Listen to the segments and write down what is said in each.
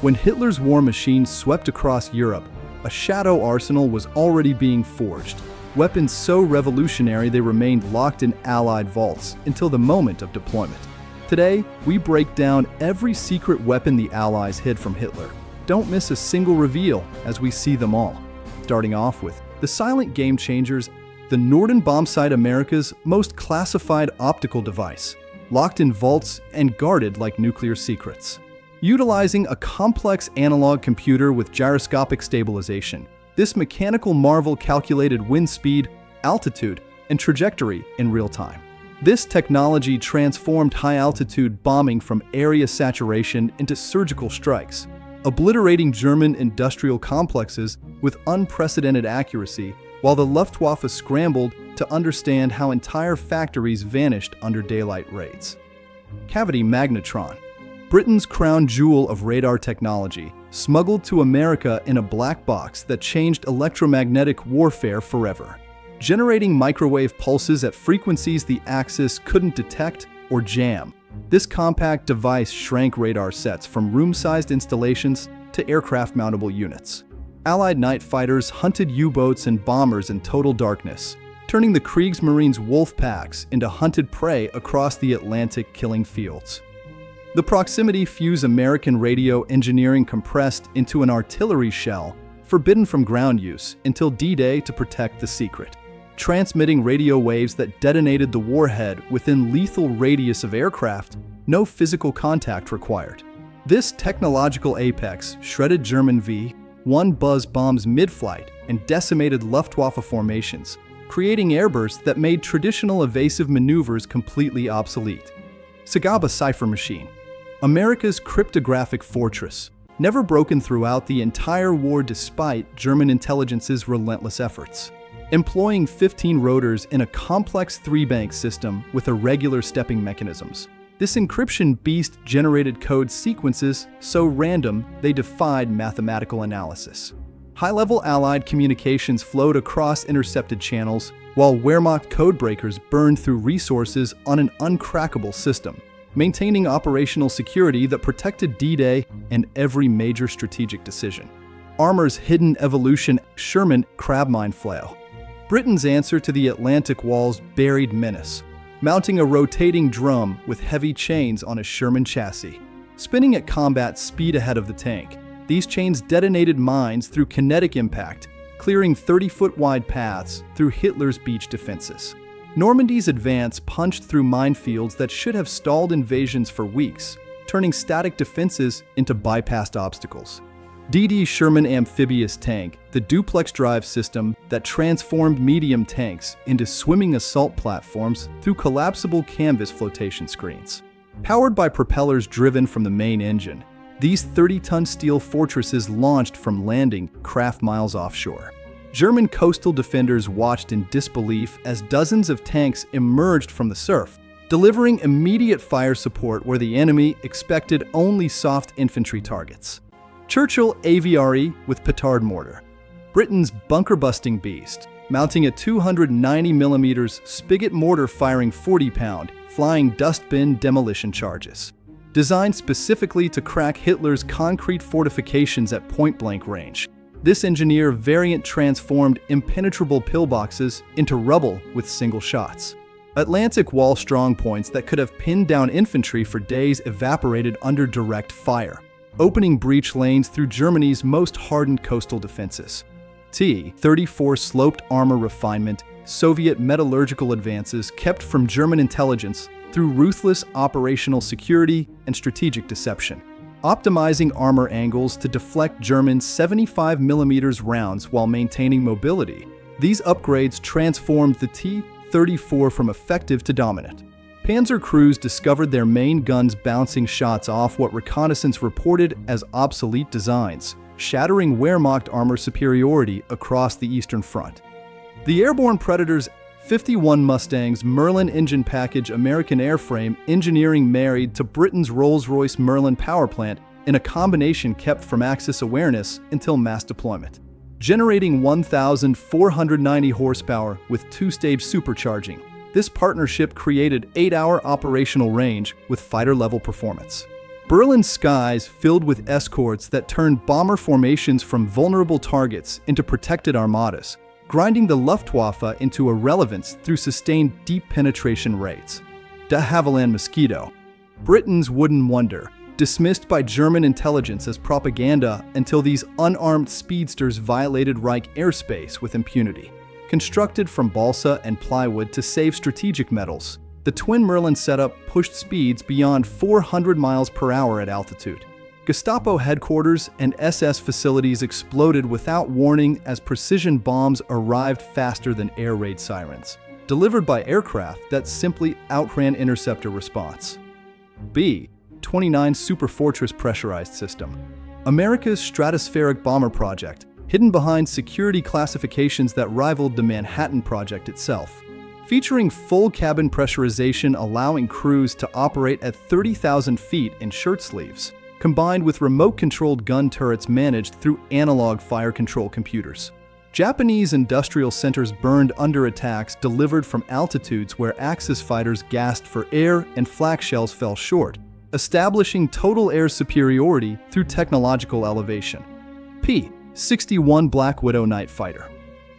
When Hitler's war machine swept across Europe, a shadow arsenal was already being forged. Weapons so revolutionary they remained locked in Allied vaults until the moment of deployment. Today, we break down every secret weapon the Allies hid from Hitler. Don't miss a single reveal as we see them all. Starting off with the silent game changers, the Norden Bombsight, America's most classified optical device, locked in vaults and guarded like nuclear secrets. Utilizing a complex analog computer with gyroscopic stabilization, this mechanical marvel calculated wind speed, altitude, and trajectory in real time. This technology transformed high-altitude bombing from area saturation into surgical strikes, obliterating German industrial complexes with unprecedented accuracy, while the Luftwaffe scrambled to understand how entire factories vanished under daylight raids. Cavity Magnetron, Britain's crown jewel of radar technology, smuggled to America in a black box that changed electromagnetic warfare forever. Generating microwave pulses at frequencies the Axis couldn't detect or jam, this compact device shrank radar sets from room-sized installations to aircraft-mountable units. Allied night fighters hunted U-boats and bombers in total darkness, turning the Kriegsmarine's wolf packs into hunted prey across the Atlantic killing fields. The Proximity Fuze, American radio engineering compressed into an artillery shell, forbidden from ground use until D-Day to protect the secret, transmitting radio waves that detonated the warhead within lethal radius of aircraft, no physical contact required. This technological apex shredded German V-1 buzz bombs mid-flight and decimated Luftwaffe formations, creating airbursts that made traditional evasive maneuvers completely obsolete. SIGABA Cipher machine, America's cryptographic fortress, never broken throughout the entire war despite German intelligence's relentless efforts. Employing 15 rotors in a complex three-bank system with irregular stepping mechanisms, this encryption beast generated code sequences so random they defied mathematical analysis. High-level Allied communications flowed across intercepted channels, while Wehrmacht codebreakers burned through resources on an uncrackable system, maintaining operational security that protected D-Day and every major strategic decision. Armor's hidden evolution, Sherman Crab mine Flail, Britain's answer to the Atlantic Wall's buried menace, mounting a rotating drum with heavy chains on a Sherman chassis. Spinning at combat speed ahead of the tank, these chains detonated mines through kinetic impact, clearing 30-foot-wide paths through Hitler's beach defenses. Normandy's advance punched through minefields that should have stalled invasions for weeks, turning static defenses into bypassed obstacles. D.D. Sherman amphibious tank, the duplex drive system that transformed medium tanks into swimming assault platforms through collapsible canvas flotation screens. Powered by propellers driven from the main engine, these 30-ton steel fortresses launched from landing craft miles offshore. German coastal defenders watched in disbelief as dozens of tanks emerged from the surf, delivering immediate fire support where the enemy expected only soft infantry targets. Churchill AVRE with petard mortar, Britain's bunker-busting beast, mounting a 290mm spigot mortar firing 40-pound, flying dustbin demolition charges. Designed specifically to crack Hitler's concrete fortifications at point-blank range, this engineer variant transformed impenetrable pillboxes into rubble with single shots. Atlantic Wall strongpoints that could have pinned down infantry for days evaporated under direct fire, opening breach lanes through Germany's most hardened coastal defenses. T-34 sloped armor refinement, Soviet metallurgical advances kept from German intelligence through ruthless operational security and strategic deception, optimizing armor angles to deflect German 75mm rounds while maintaining mobility. These upgrades transformed the T-34 from effective to dominant. Panzer crews discovered their main guns bouncing shots off what reconnaissance reported as obsolete designs, shattering Wehrmacht armor superiority across the Eastern Front. The airborne Predator's P-51 Mustang's Merlin engine package American airframe engineering married to Britain's Rolls-Royce Merlin power plant in a combination kept from Axis awareness until mass deployment, generating 1,490 horsepower with two-stage supercharging. This partnership created 8-hour operational range with fighter-level performance. Berlin's skies filled with escorts that turned bomber formations from vulnerable targets into protected armadas, grinding the Luftwaffe into irrelevance through sustained deep penetration rates. De Havilland Mosquito, Britain's wooden wonder, dismissed by German intelligence as propaganda until these unarmed speedsters violated Reich airspace with impunity. Constructed from balsa and plywood to save strategic metals, the twin Merlin setup pushed speeds beyond 400 miles per hour at altitude. Gestapo headquarters and SS facilities exploded without warning as precision bombs arrived faster than air raid sirens, delivered by aircraft that simply outran interceptor response. B-29 Superfortress Pressurized System, America's stratospheric bomber project, hidden behind security classifications that rivaled the Manhattan Project itself. Featuring full cabin pressurization allowing crews to operate at 30,000 feet in shirt sleeves, combined with remote-controlled gun turrets managed through analog fire control computers. Japanese industrial centers burned under attacks delivered from altitudes where Axis fighters gasped for air and flak shells fell short, establishing total air superiority through technological elevation. P-51 Black Widow Night Fighter,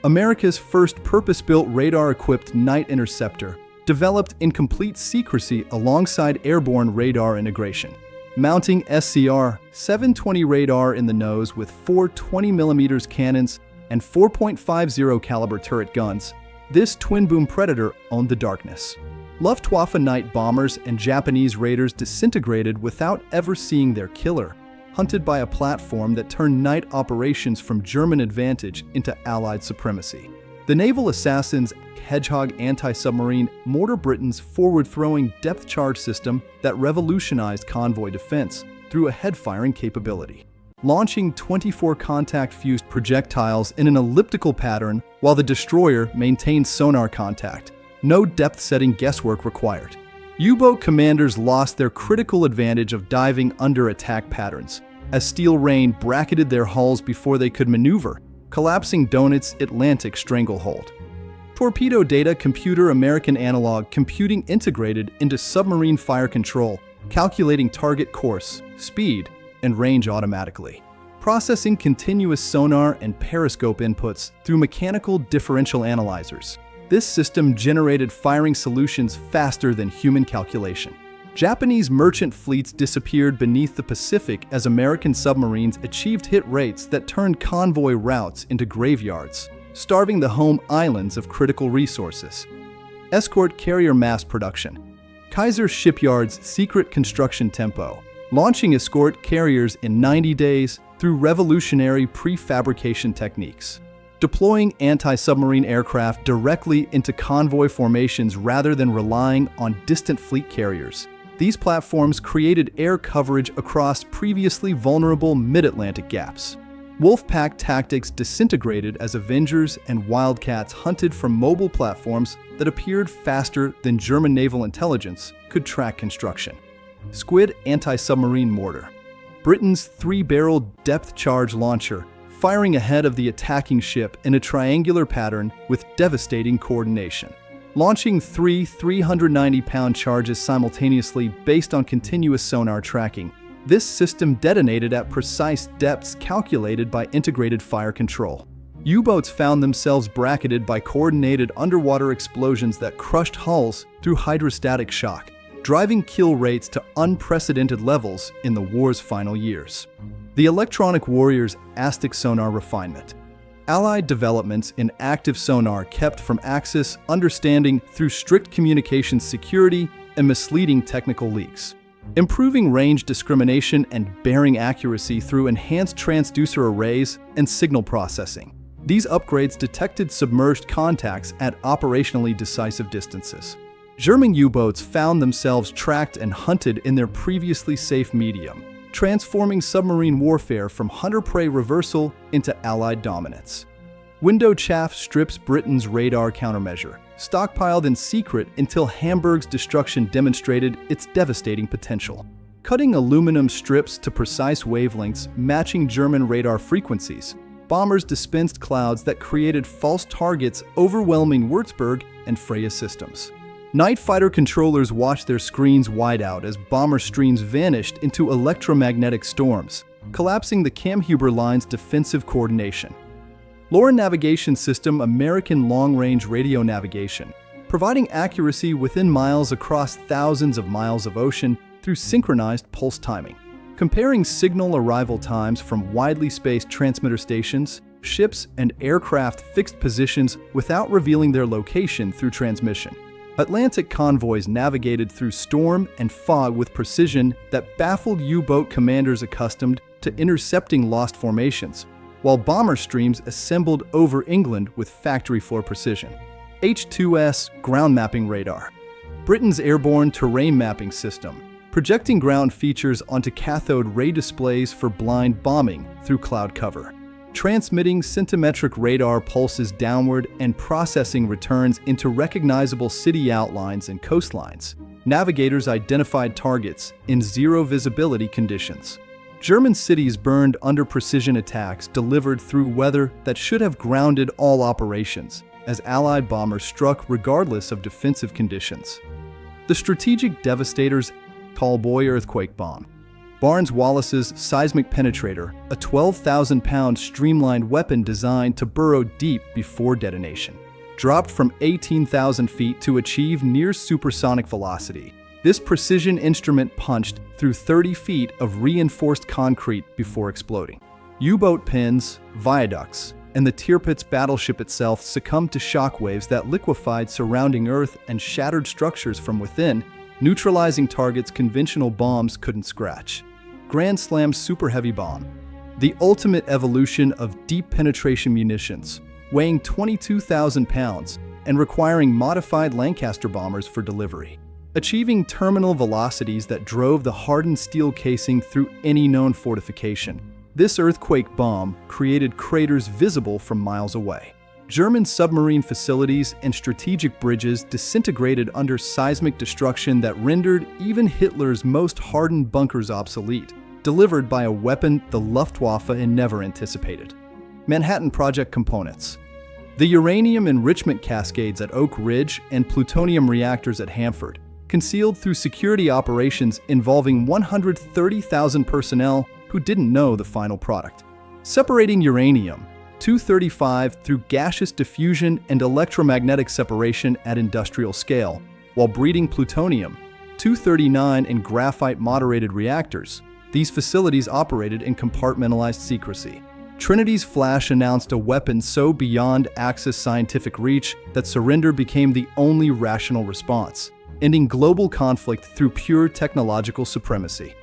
America's first purpose-built radar-equipped night interceptor, developed in complete secrecy alongside airborne radar integration. Mounting SCR-720 radar in the nose with 4 20mm cannons and 4.50 caliber turret guns, this twin-boom Predator owned the darkness. Luftwaffe night bombers and Japanese raiders disintegrated without ever seeing their killer, hunted by a platform that turned night operations from German advantage into Allied supremacy. The naval assassins Hedgehog anti-submarine mortar Britain's forward-throwing depth charge system that revolutionized convoy defense through a head-firing capability, launching 24 contact-fused projectiles in an elliptical pattern while the destroyer maintained sonar contact. No depth-setting guesswork required. U-boat commanders lost their critical advantage of diving under attack patterns, as steel rain bracketed their hulls before they could maneuver, collapsing Donut's Atlantic stranglehold. Torpedo data computer American analog computing integrated into submarine fire control, calculating target course, speed, and range automatically. Processing continuous sonar and periscope inputs through mechanical differential analyzers. This system generated firing solutions faster than human calculation. Japanese merchant fleets disappeared beneath the Pacific as American submarines achieved hit rates that turned convoy routes into graveyards, starving the home islands of critical resources. Escort carrier mass production. Kaiser Shipyard's secret construction tempo, launching escort carriers in 90 days through revolutionary prefabrication techniques. Deploying anti-submarine aircraft directly into convoy formations rather than relying on distant fleet carriers. These platforms created air coverage across previously vulnerable mid-Atlantic gaps. Wolfpack tactics disintegrated as Avengers and Wildcats hunted from mobile platforms that appeared faster than German naval intelligence could track construction. Squid anti-submarine mortar, Britain's 3-barrel depth charge launcher, firing ahead of the attacking ship in a triangular pattern with devastating coordination. Launching 3 390-pound charges simultaneously based on continuous sonar tracking, this system detonated at precise depths calculated by integrated fire control. U-boats found themselves bracketed by coordinated underwater explosions that crushed hulls through hydrostatic shock, driving kill rates to unprecedented levels in the war's final years. The Electronic Warrior's Aztec sonar refinement. Allied developments in active sonar kept from Axis understanding through strict communications security and misleading technical leaks. Improving range discrimination and bearing accuracy through enhanced transducer arrays and signal processing. These upgrades detected submerged contacts at operationally decisive distances. German U-boats found themselves tracked and hunted in their previously safe medium, transforming submarine warfare from hunter-prey reversal into Allied dominance. Window chaff strips Britain's radar countermeasure, stockpiled in secret until Hamburg's destruction demonstrated its devastating potential. Cutting aluminum strips to precise wavelengths matching German radar frequencies, bombers dispensed clouds that created false targets overwhelming Würzburg and Freya systems. Night fighter controllers watched their screens wide out as bomber streams vanished into electromagnetic storms, collapsing the Kammhuber line's defensive coordination. Loren Navigation System American Long-Range Radio Navigation, providing accuracy within miles across thousands of miles of ocean through synchronized pulse timing. Comparing signal arrival times from widely spaced transmitter stations, ships, and aircraft fixed positions without revealing their location through transmission. Atlantic convoys navigated through storm and fog with precision that baffled U-boat commanders accustomed to intercepting lost formations, while bomber streams assembled over England with factory floor precision. H-2S Ground Mapping Radar, Britain's airborne terrain mapping system, projecting ground features onto cathode ray displays for blind bombing through cloud cover. Transmitting centimetric radar pulses downward and processing returns into recognizable city outlines and coastlines. Navigators identified targets in zero visibility conditions. German cities burned under precision attacks delivered through weather that should have grounded all operations, as Allied bombers struck regardless of defensive conditions. The strategic devastator's Tallboy earthquake bomb. Barnes-Wallis's seismic penetrator, a 12,000-pound streamlined weapon designed to burrow deep before detonation. Dropped from 18,000 feet to achieve near supersonic velocity, this precision instrument punched through 30 feet of reinforced concrete before exploding. U-boat pins, viaducts, and the Tirpitz battleship itself succumbed to shockwaves that liquefied surrounding Earth and shattered structures from within, neutralizing targets conventional bombs couldn't scratch. Grand Slam Super Heavy Bomb, the ultimate evolution of deep penetration munitions, weighing 22,000 pounds and requiring modified Lancaster bombers for delivery. Achieving terminal velocities that drove the hardened steel casing through any known fortification, this earthquake bomb created craters visible from miles away. German submarine facilities and strategic bridges disintegrated under seismic destruction that rendered even Hitler's most hardened bunkers obsolete, delivered by a weapon the Luftwaffe never anticipated. Manhattan Project components. The uranium enrichment cascades at Oak Ridge and plutonium reactors at Hanford, concealed through security operations involving 130,000 personnel who didn't know the final product. Separating uranium-235 through gaseous diffusion and electromagnetic separation at industrial scale, while breeding plutonium-239 in graphite-moderated reactors. These facilities operated in compartmentalized secrecy. Trinity's flash announced a weapon so beyond Axis scientific reach that surrender became the only rational response, ending global conflict through pure technological supremacy.